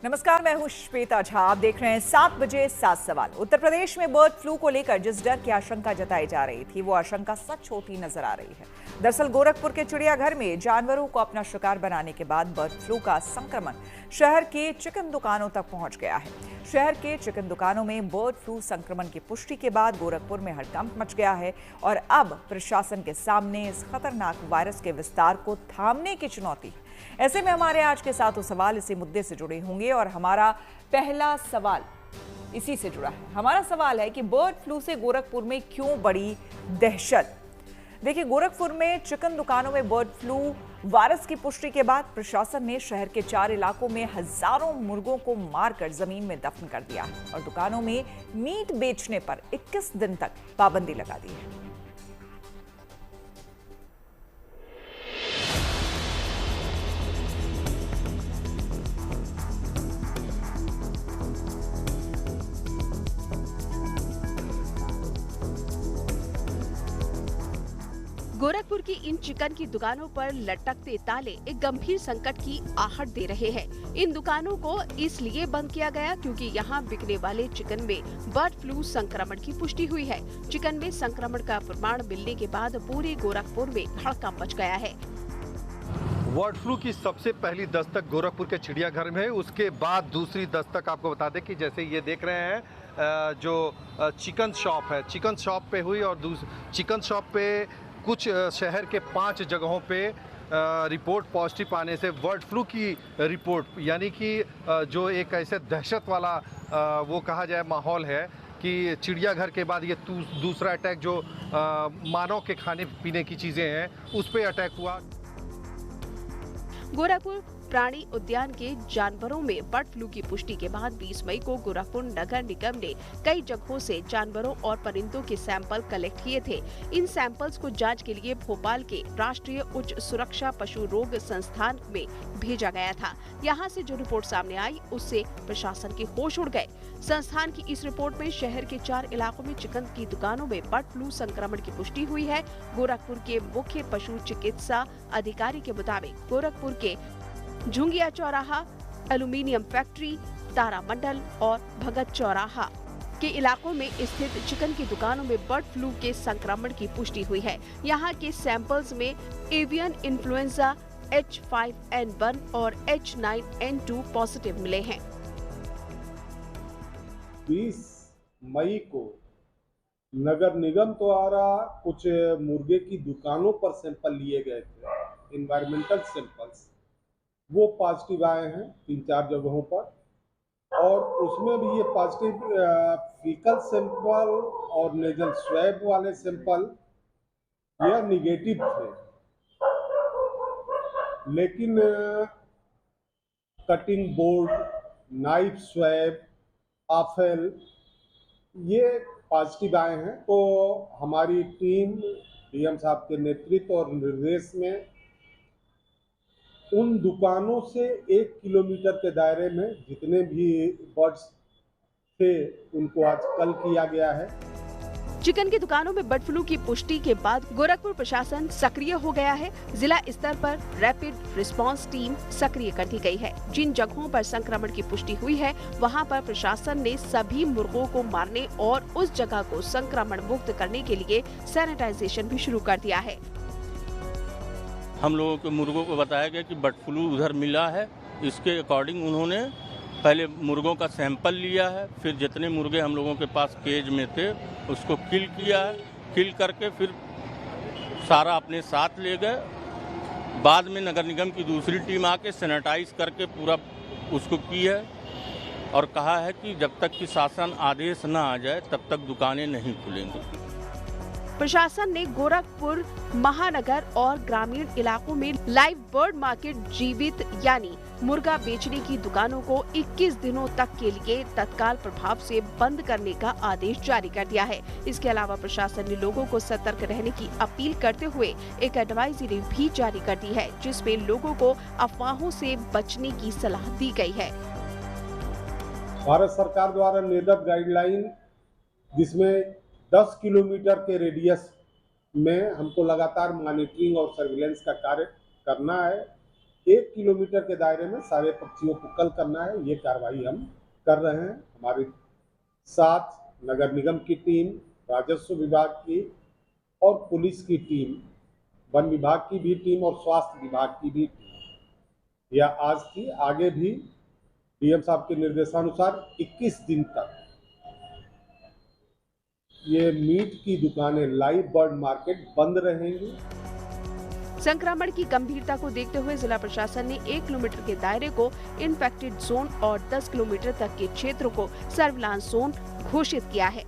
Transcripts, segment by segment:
नमस्कार, मैं हूं श्वेता झा। आप देख रहे हैं 7 बजे 7 सवाल। उत्तर प्रदेश में बर्ड फ्लू को लेकर जिस डर की आशंका जताई जा रही थी, वो आशंका सच होती नजर आ रही है। दरअसल गोरखपुर के चिड़ियाघर में जानवरों को अपना शिकार बनाने के बाद बर्ड फ्लू का संक्रमण शहर के चिकन दुकानों तक पहुंच गया है। शहर के चिकन दुकानों में बर्ड फ्लू संक्रमण की पुष्टि के बाद गोरखपुर में हड़कंप मच गया है और अब प्रशासन के सामने इस खतरनाक वायरस के विस्तार को थामने की चुनौती है। ऐसे में हमारे आज के 7 सवाल इसी मुद्दे से जुड़े होंगे और हमारा पहला सवाल इसी से जुड़ा है। हमारा सवाल है कि बर्ड फ्लू से गोरखपुर में क्यों बड़ी दहशत। देखिए, गोरखपुर में चिकन दुकानों में बर्ड फ्लू वायरस की पुष्टि के बाद प्रशासन ने शहर के 4 इलाकों में हजारों मुर्गों को मारकर जमीन में दफन कर दिया है और दुकानों में मीट बेचने पर 21 दिन तक पाबंदी लगा दी है। गोरखपुर की इन चिकन की दुकानों पर लटकते ताले एक गंभीर संकट की आहट दे रहे हैं। इन दुकानों को इसलिए बंद किया गया क्योंकि यहाँ बिकने वाले चिकन में बर्ड फ्लू संक्रमण की पुष्टि हुई है। चिकन में संक्रमण का प्रमाण मिलने के बाद पूरे गोरखपुर में हड़कंप मच गया है। बर्ड फ्लू की सबसे पहली दस्तक गोरखपुर के चिड़ियाघर में है। उसके बाद दूसरी दस्तक आपको बता दें कि जैसे ये देख रहे हैं जो चिकन शॉप है, चिकन शॉप पे हुई और चिकन शॉप पे कुछ शहर के 5 जगहों पे रिपोर्ट पॉजिटिव आने से बर्ड फ्लू की रिपोर्ट, यानी कि जो एक ऐसे दहशत वाला वो कहा जाए माहौल है कि चिड़ियाघर के बाद ये दूसरा अटैक जो मानव के खाने पीने की चीज़ें हैं उस पर अटैक हुआ। गोरखपुर प्राणी उद्यान के जानवरों में बर्ड फ्लू की पुष्टि के बाद 20 मई को गोरखपुर नगर निगम ने कई जगहों से जानवरों और परिंदों के सैंपल कलेक्ट किए थे। इन सैंपल्स को जांच के लिए भोपाल के राष्ट्रीय उच्च सुरक्षा पशु रोग संस्थान में भेजा गया था। यहाँ से जो रिपोर्ट सामने आई उससे प्रशासन के होश उड़ गए। संस्थान की इस रिपोर्ट में शहर के 4 इलाकों में चिकन की दुकानों में बर्ड फ्लू संक्रमण की पुष्टि हुई है। गोरखपुर के मुख्य पशु चिकित्सा अधिकारी के मुताबिक गोरखपुर के झुंगिया चौराहा, एल्यूमीनियम फैक्ट्री, तारामंडल और भगत चौराहा के इलाकों में स्थित चिकन की दुकानों में बर्ड फ्लू के संक्रमण की पुष्टि हुई है। यहाँ के सैंपल्स में एवियन इन्फ्लुएंजा H5N1 और H9N2 पॉजिटिव मिले हैं। 20 मई को नगर निगम द्वारा कुछ मुर्गे की दुकानों पर सैंपल लिए गए थे, इन्वायरमेंटल सैंपल्स, वो पॉजिटिव आए हैं 3-4 जगहों पर और उसमें भी ये पॉजिटिव फीकल सैंपल और नेजल स्वैब वाले सैंपल यह निगेटिव थे, लेकिन कटिंग बोर्ड, नाइफ स्वैब, आफेल ये पॉजिटिव आए हैं। तो हमारी टीम डीएम साहब के नेतृत्व और निर्देश में उन दुकानों से 1 किलोमीटर के दायरे में जितने भी बर्ड्स थे उनको आज कल किया गया है। चिकन की दुकानों में बर्ड फ्लू की पुष्टि के बाद गोरखपुर प्रशासन सक्रिय हो गया है। जिला स्तर पर रैपिड रिस्पांस टीम सक्रिय कर दी गई है। जिन जगहों पर संक्रमण की पुष्टि हुई है वहां पर प्रशासन ने सभी मुर्गों को मारने और उस जगह को संक्रमण मुक्त करने के लिए सैनिटाइजेशन भी शुरू कर दिया है। हम लोगों के मुर्गों को बताया गया कि बर्ड फ्लू उधर मिला है। इसके अकॉर्डिंग उन्होंने पहले मुर्गों का सैंपल लिया है, फिर जितने मुर्गे हम लोगों के पास केज में थे उसको किल किया है। किल करके फिर सारा अपने साथ ले गए। बाद में नगर निगम की दूसरी टीम आके सैनिटाइज करके पूरा उसको की है और कहा है कि जब तक कि शासन आदेश न आ जाए तब तक दुकानें नहीं खुलेंगी। प्रशासन ने गोरखपुर महानगर और ग्रामीण इलाकों में लाइव बर्ड मार्केट जीवित यानी मुर्गा बेचने की दुकानों को 21 दिनों तक के लिए तत्काल प्रभाव से बंद करने का आदेश जारी कर दिया है। इसके अलावा प्रशासन ने लोगों को सतर्क रहने की अपील करते हुए एक एडवाइजरी भी जारी कर दी है, जिसमें लोगों को अफवाहों से बचने की सलाह दी गई है। भारत सरकार द्वारा निर्गत गाइडलाइन, जिसमें 10 किलोमीटर के रेडियस में हमको लगातार मॉनिटरिंग और सर्विलेंस का कार्य करना है 1 किलोमीटर के दायरे में सारे पक्षियों को कल करना है। ये कार्रवाई हम कर रहे हैं। हमारे साथ नगर निगम की टीम, राजस्व विभाग की और पुलिस की टीम, वन विभाग की भी टीम और स्वास्थ्य विभाग की भी टीम, या आज की आगे भी डीएम साहब के निर्देशानुसार 21 दिन तक ये मीट की दुकानें, लाइव बर्ड मार्केट बंद रहेंगी। संक्रमण की गंभीरता को देखते हुए जिला प्रशासन ने 1 किलोमीटर के दायरे को इन्फेक्टेड जोन और 10 किलोमीटर तक के क्षेत्र को सर्विलांस जोन घोषित किया है।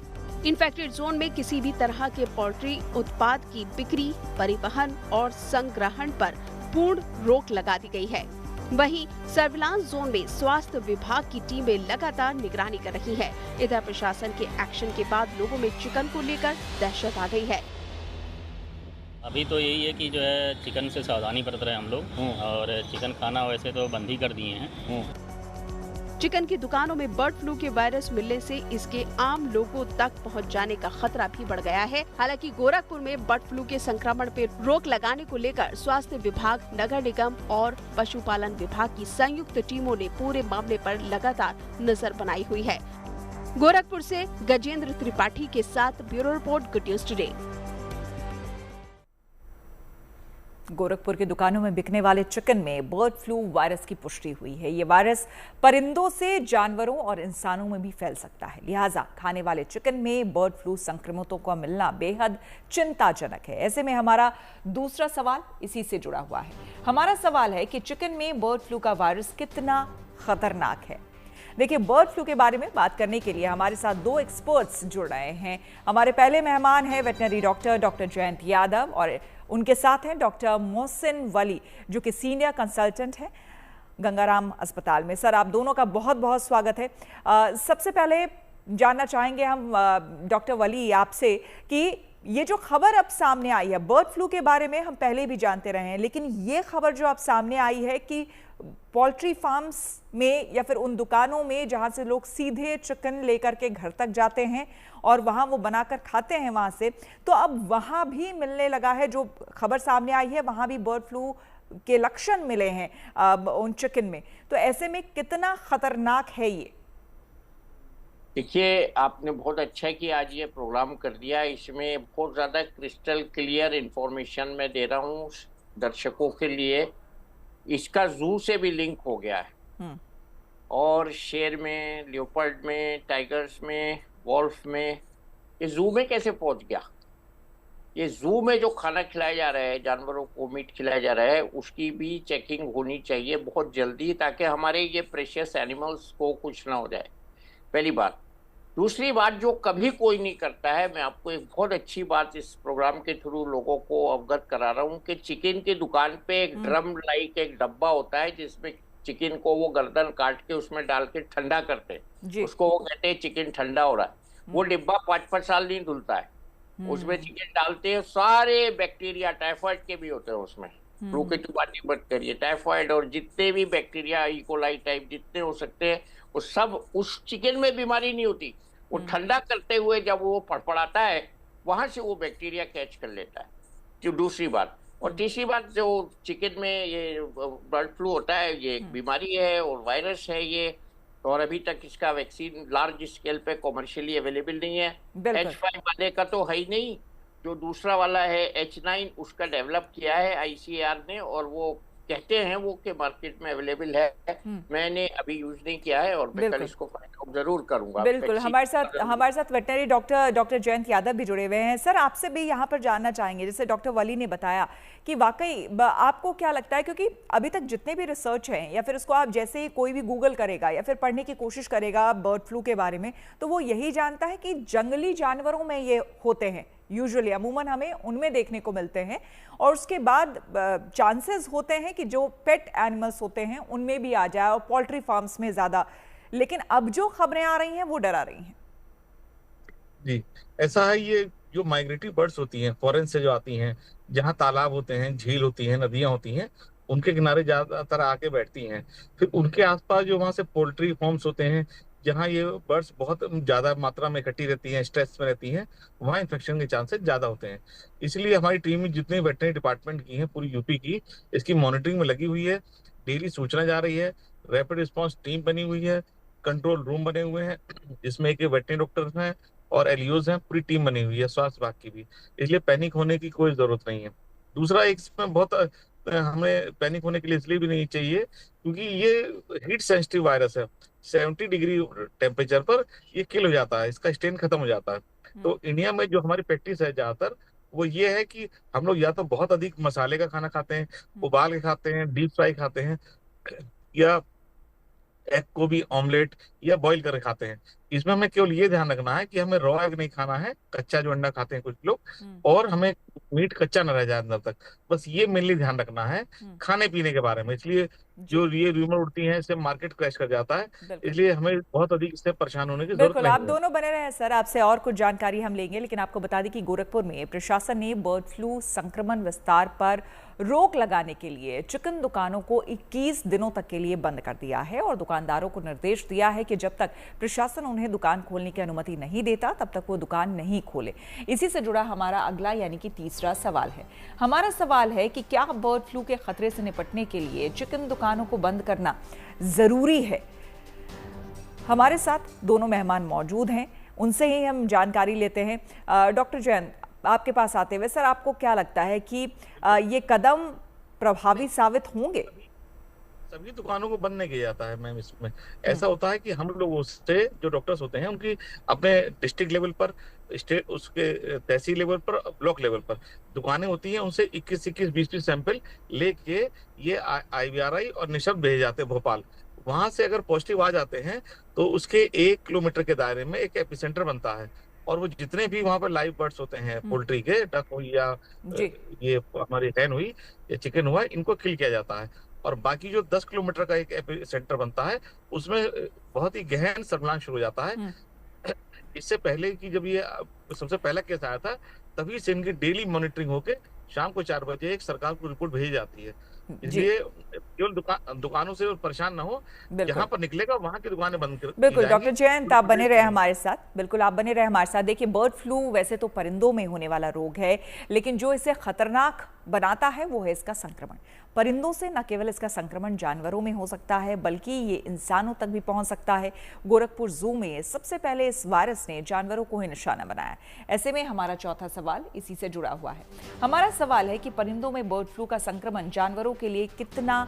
इन्फेक्टेड जोन में किसी भी तरह के पोल्ट्री उत्पाद की बिक्री, परिवहन और संग्रहण पर पूर्ण रोक लगा दी गई है। वहीं सर्विलांस जोन में स्वास्थ्य विभाग की टीमें लगातार निगरानी कर रही है। इधर प्रशासन के एक्शन के बाद लोगों में चिकन को लेकर दहशत आ गई है। अभी तो यही है कि जो है चिकन से सावधानी बरत रहे हैं हम लोग, और चिकन खाना वैसे तो बंद ही कर दिए हैं। चिकन की दुकानों में बर्ड फ्लू के वायरस मिलने से इसके आम लोगों तक पहुंच जाने का खतरा भी बढ़ गया है। हालांकि गोरखपुर में बर्ड फ्लू के संक्रमण पर रोक लगाने को लेकर स्वास्थ्य विभाग, नगर निगम और पशुपालन विभाग की संयुक्त टीमों ने पूरे मामले पर लगातार नजर बनाई हुई है। गोरखपुर से गजेंद्र त्रिपाठी के साथ bureau report, good news today. Gorakhpur की दुकानों में बिकने वाले चिकन में बर्ड फ्लू वायरस की पुष्टि हुई है। ये वायरस परिंदों से जानवरों और इंसानों में भी फैल सकता है। लिहाजा खाने वाले चिकन में बर्ड फ्लू संक्रमितों का मिलना बेहद चिंताजनक है। ऐसे में हमारा दूसरा सवाल इसी से जुड़ा हुआ है। हमारा सवाल है कि चिकन में बर्ड फ्लू का वायरस कितना खतरनाक है। देखिए, बर्ड फ्लू के बारे में बात करने के लिए हमारे साथ 2 एक्सपर्ट्स जुड़ रहे हैं। हमारे पहले मेहमान हैं वेटनरी डॉक्टर जयंत यादव और उनके साथ हैं डॉक्टर मोहसिन वली, जो कि सीनियर कंसल्टेंट हैं गंगाराम अस्पताल में। सर, आप दोनों का बहुत बहुत स्वागत है। सबसे पहले जानना चाहेंगे हम डॉक्टर वली आपसे कि ये जो खबर अब सामने आई है बर्ड फ्लू के बारे में, हम पहले भी जानते रहे हैं, लेकिन ये खबर जो अब सामने आई है कि पोल्ट्री फार्म्स में या फिर उन दुकानों में जहां से लोग सीधे चिकन लेकर के घर तक जाते हैं और वहां वो बनाकर खाते हैं वहां से, तो अब वहां भी मिलने लगा है, जो खबर सामने आई है वहां भी बर्ड फ्लू के लक्षण मिले हैं उन चिकन में। तो ऐसे में कितना खतरनाक है ये? देखिए, आपने बहुत अच्छा कि आज ये प्रोग्राम कर दिया। इसमें बहुत ज़्यादा क्रिस्टल क्लियर इंफॉर्मेशन मैं दे रहा हूँ दर्शकों के लिए। इसका जू से भी लिंक हो गया है, और शेर में, लियोपर्ड में, टाइगर्स में, वॉल्फ में, ये जू में कैसे पहुंच गया? ये जू में जो खाना खिलाया जा रहा है, जानवरों को मीट खिलाया जा रहा है, उसकी भी चेकिंग होनी चाहिए बहुत जल्दी, ताकि हमारे ये प्रेशियस एनिमल्स को कुछ ना हो जाए। पहली बात। दूसरी बात, जो कभी कोई नहीं करता है, मैं आपको एक बहुत अच्छी बात इस प्रोग्राम के थ्रू लोगों को अवगत करा रहा हूँ कि चिकन की दुकान पे एक ड्रम लाइक एक डब्बा होता है, जिसमें चिकन को वो गर्दन काट के उसमें डाल के ठंडा करते हैं। उसको वो कहते हैं चिकन ठंडा हो रहा है। वो डिब्बा 5-5 साल नहीं धुलता है। उसमें चिकन डालते हैं, सारे बैक्टीरिया, टाइफाइड के भी होते हैं उसमें, फ्लू की तो बात ही मत करिए, टाइफाइड और जितने भी बैक्टीरिया, इकोलाई टाइप जितने हो सकते हैं, वो सब उस चिकन में बीमारी नहीं होती। वो ठंडा करते हुए जब वो फड़फड़ाता है, वहां से वो बैक्टीरिया कैच कर लेता है। जो दूसरी बात। और तीसरी बात, जो चिकन में ये बर्ड फ्लू होता है, ये एक बीमारी है और वायरस है ये, और अभी तक इसका वैक्सीन लार्ज स्केल पे कॉमर्शियली अवेलेबल नहीं है। H5 वाले का तो है ही नहीं, जो दूसरा वाला है H9, उसका डेवलप किया है ICAR ने, और वो कहते हैं वो के मार्केट में अवेलेबल है। मैंने अभी यूज नहीं किया है और मैं कल इसको फाइंड आउट जरूर करूंगा। बिल्कुल, हमारे साथ वेटनरी डॉक्टर जयंत यादव भी जुड़े हुए हैं। सर, आपसे भी यहाँ पर जानना चाहेंगे, जैसे डॉक्टर वली ने बताया कि वाकई आपको क्या लगता है, क्योंकि अभी तक जितने भी रिसर्च हैं या फिर उसको आप जैसे ही कोई भी गूगल करेगा या फिर पढ़ने की कोशिश करेगा बर्ड फ्लू के बारे में, तो वो यही जानता है कि जंगली जानवरों में ये होते हैं, यूजुअली अमूमन हमें उनमें देखने को मिलते हैं, और उसके बाद चांसेस होते हैं कि जो पेट एनिमल्स होते हैं उनमें भी आ जाए, और पोल्ट्री फार्म्स में ज्यादा। लेकिन अब जो खबरें आ रही हैं वो डरा रही हैं। जी, ऐसा है। ये जो माइग्रेटरी बर्ड्स होती हैं, फॉरेन से जो आती हैं, जहाँ तालाब होते हैं, झील होती हैं, नदियां होती हैं, उनके किनारे ज्यादातर आके बैठती हैं। फिर उनके आसपास जो वहाँ से पोल्ट्री फार्म्स होते हैं, जहाँ ये बर्ड्स बहुत ज्यादा मात्रा में इकट्ठी रहती हैं, स्ट्रेस में रहती हैं, वहाँ इन्फेक्शन के चांसेस ज्यादा होते हैं। इसलिए हमारी टीम में जितने वेटरनरी डिपार्टमेंट की हैं, पूरी यूपी की, इसकी मॉनिटरिंग में लगी हुई है। डेली सूचना जा रही है, रैपिड रिस्पांस टीम बनी हुई है, कंट्रोल रूम बने हुए हैं जिसमें एक वेटरनरी डॉक्टर हैं और एलईओज हैं, पूरी टीम बनी हुई है स्वास्थ्य विभाग की भी, इसलिए पैनिक होने की कोई जरूरत नहीं है। दूसरा, एक इसमें बहुत हमें पैनिक होने के लिए इसलिए भी नहीं चाहिए क्योंकि ये हीट सेंसिटिव वायरस है। 70 डिग्री टेम्परेचर पर ये किल हो जाता है, इसका स्टेन खत्म हो जाता है। तो इंडिया में जो हमारी प्रैक्टिस है ज्यादातर वो ये है कि हम लोग या तो बहुत अधिक मसाले का खाना खाते हैं, उबाल के खाते हैं, डीप फ्राई खाते हैं, या एग को भी ऑमलेट या बॉईल करके खाते हैं। इसमें हमें केवल ये ध्यान रखना है कि हमें रॉ एग नहीं खाना है, कच्चा जो अंडा खाते हैं कुछ लोग, और हमें मीट कच्चा न रह जाए अंदर तक, बस ये मेनली ध्यान रखना है खाने पीने के बारे में। इसलिए जो ये रूमर उड़ती है इससे मार्केट क्रैश कर जाता है, इसलिए हमें बहुत अधिक इससे परेशान होने की जरूरत नहीं है। आप दोनों बने रहे सर, आपसे और कुछ जानकारी हम लेंगे, लेकिन आपको बता दें कि गोरखपुर में प्रशासन ने बर्ड फ्लू संक्रमण विस्तार पर रोक लगाने के लिए चिकन दुकानों को 21 दिनों तक के लिए बंद कर दिया है और दुकानदारों को निर्देश दिया है कि जब तक प्रशासन उन्हें दुकान खोलने की अनुमति नहीं देता तब तक वो दुकान नहीं खोले। इसी से जुड़ा हमारा अगला यानी कि तीसरा सवाल है। हमारा सवाल है कि क्या बर्ड फ्लू के खतरे से निपटने के लिए चिकन दुकानों को बंद करना जरूरी है? हमारे साथ दोनों मेहमान मौजूद हैं, उनसे ही हम जानकारी लेते हैं। डॉक्टर जयंत, आपके पास आते हुए सर, आपको क्या लगता है कि ये कदम प्रभावी साबित होंगे? सभी दुकानों को बंद नहीं किया जाता है मैम। इसमें ऐसा होता है कि हम लोग उससे जो डॉक्टर्स होते हैं उनकी अपने डिस्ट्रिक्ट लेवल पर, स्टेट, उसके तहसील लेवल पर, ब्लॉक लेवल पर दुकानें होती हैं, उनसे 21-21, 20-20 सैंपल लेके ये IVRI और निशब्द भेजे जाते हैं भोपाल। वहां से अगर पॉजिटिव आ जाते हैं तो उसके 1 किलोमीटर के दायरे में एक एपिसेंटर बनता है और वो जितने भी वहां पर लाइव बर्ड्स होते हैं, पोल्ट्री के, डक हुई या ये हमारी हैन हुई या चिकन हुआ, इनको किल किया जाता है। और बाकी जो 10 किलोमीटर का एक एपिसेंटर बनता है उसमें बहुत ही गहन सर्विलांस शुरू हो जाता है। इससे पहले कि जब ये सबसे पहला केस आया था तभी से इनकी डेली मॉनिटरिंग होके शाम को 4 बजे एक सरकार को रिपोर्ट भेजी जाती है। इसलिए केवल दुकानों से परेशान ना हो, जहां पर निकलेगा वहां की दुकानें बंद कर। बिल्कुल डॉक्टर जयंत, आप बने रहे हमारे साथ। बिल्कुल आप बने रहे हमारे साथ। देखिए, बर्ड फ्लू वैसे तो परिंदों में होने वाला रोग है, लेकिन जो इसे खतरनाक बनाता है वो है इसका संक्रमण। परिंदों से न केवल इसका संक्रमण जानवरों में हो सकता है बल्कि ये इंसानों तक भी पहुंच सकता है। गोरखपुर जू में सबसे पहले इस वायरस ने जानवरों को ही निशाना बनाया। ऐसे में हमारा चौथा सवाल इसी से जुड़ा हुआ है। हमारा सवाल है कि परिंदों में बर्ड फ्लू का संक्रमण जानवरों के लिए कितना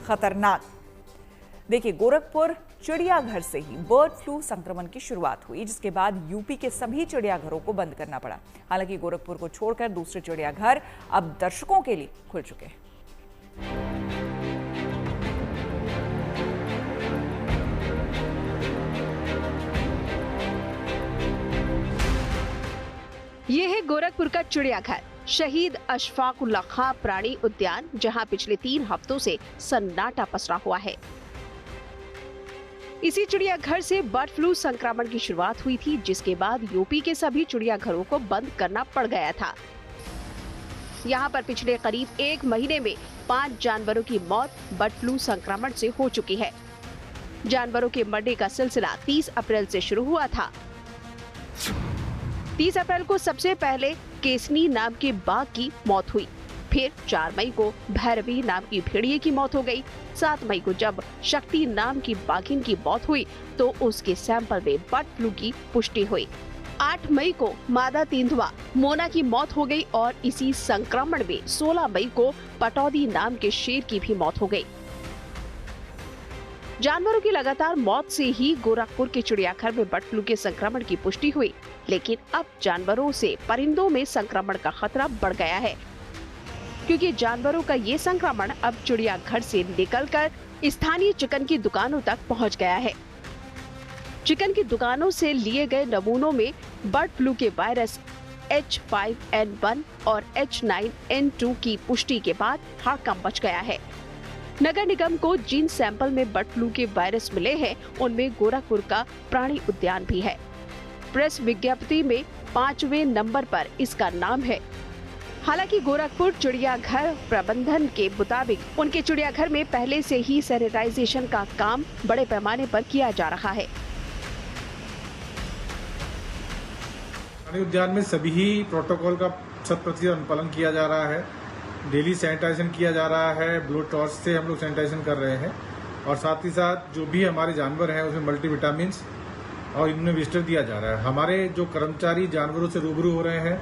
खतरनाक। देखिए, गोरखपुर चिड़ियाघर से ही बर्ड फ्लू संक्रमण की शुरुआत हुई, जिसके बाद यूपी के सभी चिड़ियाघरों को बंद करना पड़ा। हालांकि गोरखपुर को छोड़कर दूसरे चिड़ियाघर अब दर्शकों के लिए खुल चुके हैं। ये है गोरखपुर का चिड़ियाघर, शहीद अशफाकुल्लाह खां प्राणी उद्यान, जहां पिछले 3 हफ्तों से सन्नाटा पसरा हुआ है। इसी चिड़ियाघर से बर्ड फ्लू संक्रमण की शुरुआत हुई थी, जिसके बाद यूपी के सभी चिड़ियाघरों को बंद करना पड़ गया था। यहाँ पर पिछले करीब 1 महीने में 5 जानवरों की मौत बर्ड फ्लू संक्रमण से हो चुकी है। जानवरों के मरने का सिलसिला 30 अप्रैल से शुरू हुआ था। 30 अप्रैल को सबसे पहले केसनी नाम के बाघ की मौत हुई, फिर 4 मई को भैरवी नाम की भेड़िए की मौत हो गई। 7 मई को जब शक्ति नाम की बाघिन की मौत हुई तो उसके सैंपल में बर्ड फ्लू की पुष्टि हुई। 8 मई को मादा तेंदुआ मोना की मौत हो गई और इसी संक्रमण में 16 मई को पटौदी नाम के शेर की भी मौत हो गई। जानवरों की लगातार मौत से ही गोरखपुर के चिड़ियाघर में बर्ड फ्लू के संक्रमण की पुष्टि हुई, लेकिन अब जानवरों से परिंदों में संक्रमण का खतरा बढ़ गया है, क्योंकि जानवरों का ये संक्रमण अब चिड़ियाघर से निकलकर स्थानीय चिकन की दुकानों तक पहुंच गया है। चिकन की दुकानों से लिए गए नमूनों में बर्ड फ्लू के वायरस H5N1 और H9N2 की पुष्टि के बाद हड़कंप मच गया है। नगर निगम को जिन सैंपल में बर्ड फ्लू के वायरस मिले हैं उनमें गोरखपुर का प्राणी उद्यान भी है। प्रेस विज्ञप्ति में 5वें नंबर पर इसका नाम है। हालांकि गोरखपुर चिड़ियाघर प्रबंधन के मुताबिक उनके चिड़ियाघर में पहले से ही सैनिटाइजेशन का काम बड़े पैमाने पर किया जा रहा है। प्राणी उद्यान में सभी प्रोटोकॉल का 100% अनुपालन किया जा रहा है। डेली सैनिटाइजेशन किया जा रहा है, ब्लो टॉर्च से हम लोग सैनिटाइजेशन कर रहे हैं और साथ ही साथ जो भी हमारे जानवर हैं उसमें मल्टीविटामिन और इम्यूनोविस्टर दिया जा रहा है। हमारे जो कर्मचारी जानवरों से रूबरू हो रहे हैं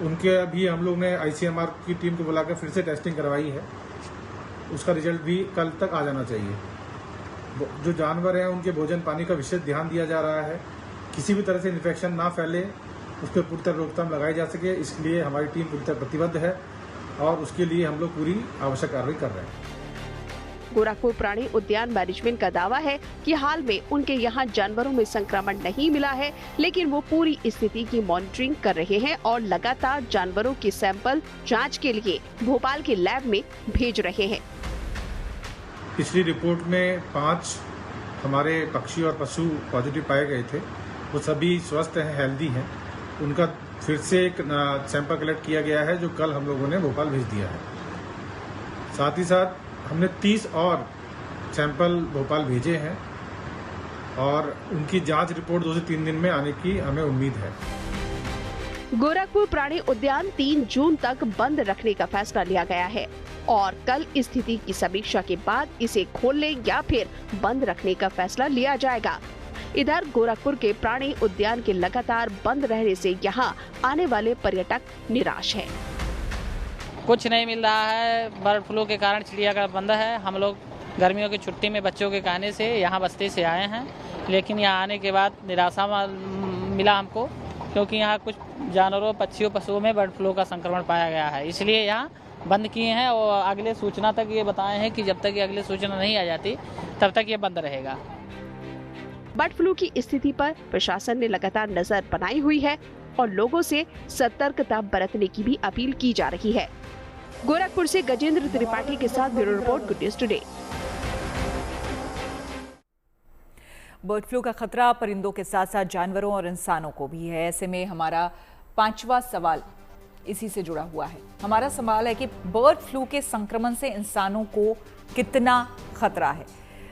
उनके भी हम लोग ने ICMR की टीम को बुलाकर फिर से टेस्टिंग करवाई है, उसका रिजल्ट भी कल तक आ जाना चाहिए। जो जानवर हैं उनके भोजन पानी का विशेष ध्यान दिया जा रहा है, किसी भी तरह से इन्फेक्शन ना फैले, उस पर पूरी तरह रोकथाम लगाई जा सके, इसलिए हमारी टीम पूरी तरह प्रतिबद्ध है और उसके लिए हम लोग पूरी आवश्यक कार्रवाई कर रहे हैं। गोरखपुर प्राणी उद्यान मैनेजमेंट का दावा है कि हाल में उनके यहाँ जानवरों में संक्रमण नहीं मिला है, लेकिन वो पूरी स्थिति की मॉनिटरिंग कर रहे हैं और लगातार जानवरों के सैंपल जांच के लिए भोपाल के लैब में भेज रहे हैं। पिछली रिपोर्ट में 5 हमारे पक्षी और पशु पॉजिटिव पाए गए थे, वो सभी स्वस्थ हैं, हेल्दी हैं। उनका फिर से एक सैंपल कलेक्ट किया गया है जो कल हम लोगों ने भोपाल भेज दिया है। साथ ही साथ हमने 30 और सैंपल भोपाल भेजे हैं और उनकी जांच रिपोर्ट 2 से 3 दिन में आने की हमें उम्मीद है। गोरखपुर प्राणी उद्यान 3 जून तक बंद रखने का फैसला लिया गया है और कल स्थिति की समीक्षा के बाद इसे खोलने या फिर बंद रखने का फैसला लिया जाएगा। इधर गोरखपुर के प्राणी उद्यान के लगातार बंद रहने से यहाँ आने वाले पर्यटक निराश हैं। कुछ नहीं मिल रहा है, बर्ड फ्लू के कारण चिड़ियाघर बंद है। हम लोग गर्मियों की छुट्टी में बच्चों के कहने से यहाँ बस्ती से आए हैं, लेकिन यहाँ आने के बाद निराशा मिला हमको, क्योंकि यहाँ कुछ जानवरों, पक्षियों, पशुओं में बर्ड फ्लू का संक्रमण पाया गया है, इसलिए यहाँ बंद किए हैं और अगले सूचना तक ये बताए हैं कि जब तक ये अगली सूचना नहीं आ जाती तब तक ये बंद रहेगा। बर्ड फ्लू की स्थिति पर प्रशासन ने लगातार नजर बनाई हुई है और लोगों से सतर्कता बरतने की भी अपील की जा रही है। गोरखपुर से गजेंद्र त्रिपाठी के साथ bureau report, good news today. Bird flu का खतरा परिंदों के साथ साथ जानवरों और इंसानों को भी है। ऐसे में हमारा 5वां सवाल इसी से जुड़ा हुआ है। हमारा सवाल है कि बर्ड फ्लू के संक्रमण से इंसानों को कितना खतरा है।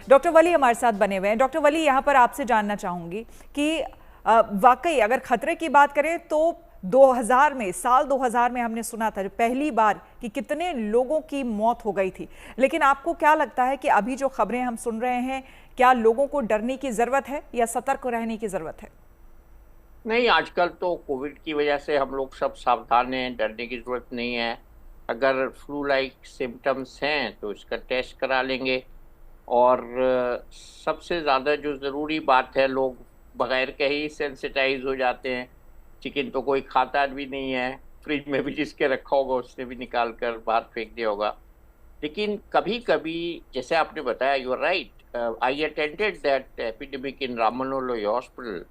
डॉक्टर वली हमारे साथ बने हुए हैं। डॉक्टर वली, यहाँ पर आपसे जानना चाहूंगी कि वाकई अगर खतरे की बात करें तो 2000 में, साल 2000 में हमने सुना था पहली बार कि कितने लोगों की मौत हो गई थी, लेकिन आपको क्या लगता है कि अभी जो खबरें हम सुन रहे हैं, क्या लोगों को डरने की जरूरत है या सतर्क रहने की जरूरत है? नहीं, आजकल तो कोविड की वजह से हम लोग सब सावधान हैं, डरने की जरूरत नहीं है। अगर फ्लू लाइक सिम्टम्स हैं तो इसका टेस्ट करा लेंगे और सबसे ज़्यादा जो ज़रूरी बात है, लोग बगैर के ही सेंसिटाइज हो जाते हैं। चिकन तो कोई खाता भी नहीं है, फ्रिज में भी जिसके रखा होगा उसने भी निकाल कर बाहर फेंक दिया होगा। लेकिन कभी कभी, जैसे आपने बताया, you are right, I attended that epidemic in Ram Manohar hospital,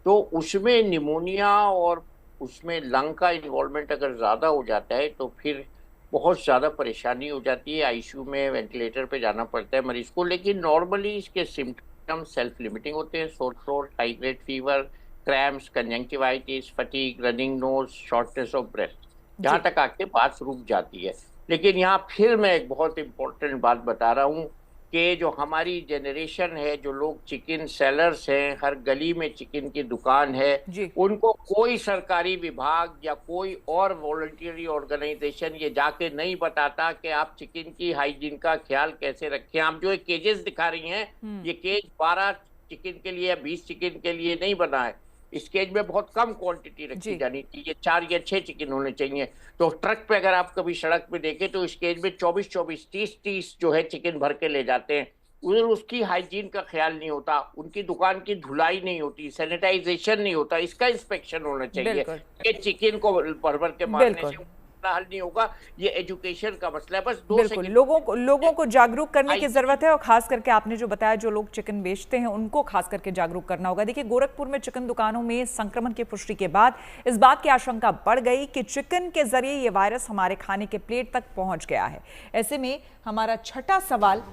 तो उसमें निमोनिया और उसमें लंग का इन्वॉल्वमेंट अगर ज़्यादा हो जाता है तो फिर बहुत ज़्यादा परेशानी हो जाती है। आईसीयू में वेंटिलेटर पे जाना पड़ता है मरीज को। लेकिन नॉर्मली इसके सिम्टम सेल्फ लिमिटिंग होते हैं: sore throat, high grade fever, cramps, conjunctivitis, fatigue, running nose, shortness of breath, जहाँ तक आके बात रुक जाती है। लेकिन यहाँ फिर मैं एक बहुत इम्पोर्टेंट बात बता रहा हूँ कि जो हमारी जनरेशन है, जो लोग चिकन सेलर्स हैं, हर गली में चिकन की दुकान है, उनको कोई सरकारी विभाग या कोई और वॉलंटियरी ऑर्गेनाइजेशन ये जाके नहीं बताता कि आप चिकन की हाइजीन का ख्याल कैसे रखें। आप जो केजेस दिखा रही हैं, ये केज 12 चिकन के लिए या 20 चिकन के लिए नहीं बना है। इस केज में बहुत कम क्वांटिटी रखी जानी चाहिए, 4 या 6 चिकन होने चाहिए। तो ट्रक पे अगर आप कभी सड़क पे देखें तो इस केज में 24-24, 30-30 जो है चिकन भर के ले जाते हैं। उधर उसकी हाइजीन का ख्याल नहीं होता, उनकी दुकान की धुलाई नहीं होती, सैनिटाइजेशन नहीं होता, इसका इंस्पेक्शन होना चाहिए। कि चिकन को भर भर के मारने से हल नहीं होगा, ये एजुकेशन का मसला है। बस लोगों को जागरूक करने की जरूरत है और खास करके आपने जो बताया, जो लोग चिकन बेचते हैं उनको खास करके जागरूक करना होगा। देखिए, गोरखपुर में चिकन दुकानों में संक्रमण की पुष्टि के बाद इस बात की आशंका बढ़ गई कि चिकन के जरिए ये वायरस हमारे खाने के प्लेट तक पहुंच गया है। ऐसे में हमारा छठा सवाल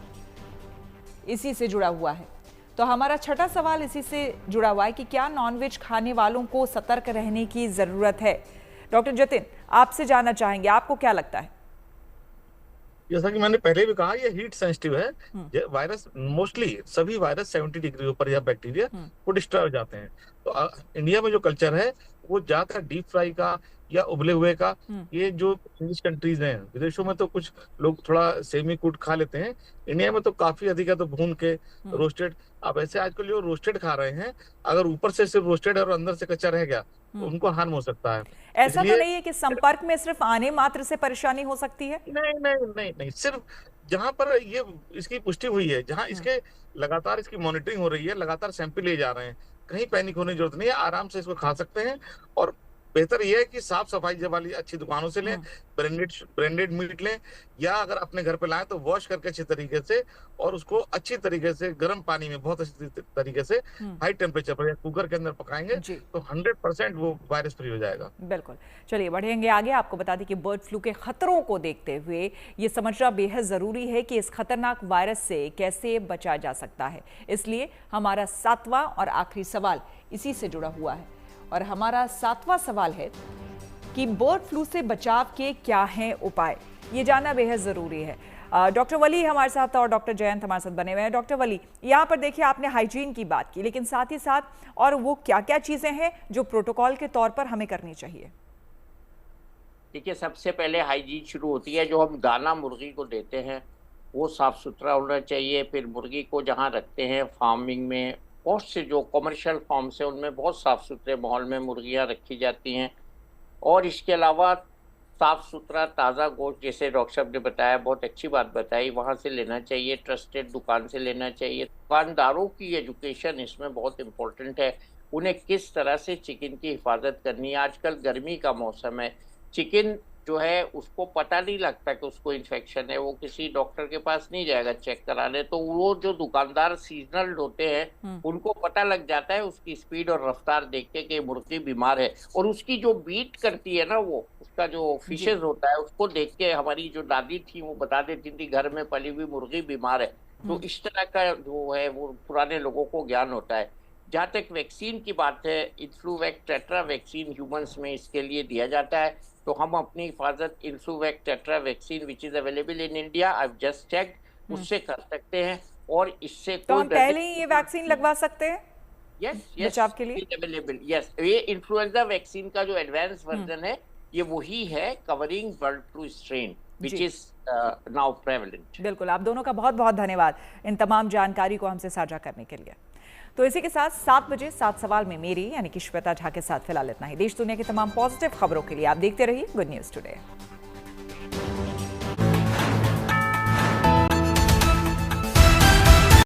इसी से जुड़ा हुआ है। तो हमारा छठा सवाल इसी से जुड़ा हुआ है कि क्या नॉनवेज खाने वालों को सतर्क रहने की जरूरत है? डॉक्टर जतिन, आपसे जानना चाहेंगे, आपको क्या लगता है? जैसा कि मैंने पहले भी कहा, ये हीट सेंसिटिव है। ये वायरस, मोस्टली सभी वायरस 70 डिग्री ऊपर या बैक्टीरिया वो डिस्ट्रॉय हो जाते हैं। तो इंडिया में जो कल्चर है वो ज्यादातर डीप फ्राई का या उबले हुए का, ये जो इंग्लिश कंट्रीज हैं, विदेशों में तो कुछ लोग थोड़ा सेमी कुड खा लेते हैं, इंडिया में तो काफी अधिक है तो भून के रोस्टेड। अब ऐसे आजकल जो रोस्टेड खा रहे हैं, अगर ऊपर से सिर्फ रोस्टेड है और अंदर से कच्चा रह गया तो उनको हार्म हो सकता है। ऐसा तो नहीं है कि संपर्क में सिर्फ आने मात्र से परेशानी हो सकती है? नहीं नहीं नहीं नहीं, सिर्फ जहां पर ये इसकी पुष्टि हुई है, जहां इसके लगातार इसकी मॉनिटरिंग हो रही है, लगातार सैंपल लिए जा रहे हैं, कहीं पैनिक होने की जरूरत नहीं है, आराम से इसको खा सकते हैं। और बेहतर यह है कि साफ सफाई वाली अच्छी दुकानों से लें, ब्रांडेड मीट लें, या अगर अपने घर पे लाएं तो वॉश करके अच्छी तरीके से, और उसको अच्छी तरीके से गर्म पानी में बहुत अच्छी तरीके से हाई टेम्परेचर पर या कुकर के अंदर पकाएंगे तो 100% वो वायरस फ्री हो जाएगा। बिल्कुल। चलिए बढ़ेंगे आगे। आपको बता दें कि बर्ड फ्लू के खतरों को देखते हुए ये समझना बेहद जरूरी है कि इस खतरनाक वायरस से कैसे बचा जा सकता है। इसलिए हमारा 7वां और आखिरी सवाल इसी से जुड़ा हुआ है, और हमारा 7वां सवाल है कि बर्ड फ्लू से बचाव के क्या हैं उपाय, ये जानना बेहद ज़रूरी है। डॉक्टर वली हमारे साथ था और डॉक्टर जयंत हमारे साथ बने हुए हैं। डॉक्टर वली, यहाँ पर देखिए आपने हाइजीन की बात की, लेकिन साथ ही साथ और वो क्या क्या चीज़ें हैं जो प्रोटोकॉल के तौर पर हमें करनी चाहिए? देखिए, सबसे पहले हाइजीन शुरू होती है। जो हम दाना मुर्गी को देते हैं वो साफ़ सुथरा होना चाहिए। फिर मुर्गी को जहाँ रखते हैं फार्मिंग में, बहुत से जो कमर्शियल फार्म्स हैं उनमें बहुत साफ़ सुथरे माहौल में मुर्गियाँ रखी जाती हैं। और इसके अलावा साफ़ सुथरा ताज़ा गोश्त, जैसे डॉक्टर साहब ने बताया, बहुत अच्छी बात बताई, वहाँ से लेना चाहिए, ट्रस्टेड दुकान से लेना चाहिए। दुकानदारों की एजुकेशन इसमें बहुत इम्पोर्टेंट है, उन्हें किस तरह से चिकन की हिफाजत करनी है। आजकल गर्मी का मौसम है, चिकन जो है उसको पता नहीं लगता कि उसको इन्फेक्शन है, वो किसी डॉक्टर के पास नहीं जाएगा चेक कराने, तो वो जो दुकानदार सीजनल होते हैं उनको पता लग जाता है उसकी स्पीड और रफ्तार देख के कि मुर्गी बीमार है। और उसकी जो बीट करती है ना, वो उसका जो फिशेज होता है उसको देख के हमारी जो दादी थी वो बता देती थी घर में पली हुई मुर्गी बीमार है। तो इस तरह का जो है वो पुराने लोगों को ज्ञान होता है। जहाँ तक वैक्सीन की बात है, इन्फ्लूवैक टेट्रा वैक्सीन ह्यूमंस में इसके लिए दिया जाता है, तो हम अपनी हिफाजत Influvac tetra vaccine which is available in India, I have just checked, उससे कर सकते हैं। और इससे तो हम पहले ही ये वैक्सीन लगवा सकते हैं? यस, बचाव के लिए अवेलेबल। यस, ये इन्फ्लुएंजा वैक्सीन का जो एडवांस वर्जन है ये वही है, covering bird flu strain which is now prevalent. बिल्कुल। आप दोनों का बहुत बहुत धन्यवाद इन तमाम जानकारी को हमसे साझा करने के लिए। तो इसी के साथ 7 बजे 7 सवाल में मेरी यानी कि श्वेता झा के साथ फिलहाल इतना ही। देश दुनिया की तमाम पॉजिटिव खबरों के लिए आप देखते रहिए गुड न्यूज टुडे।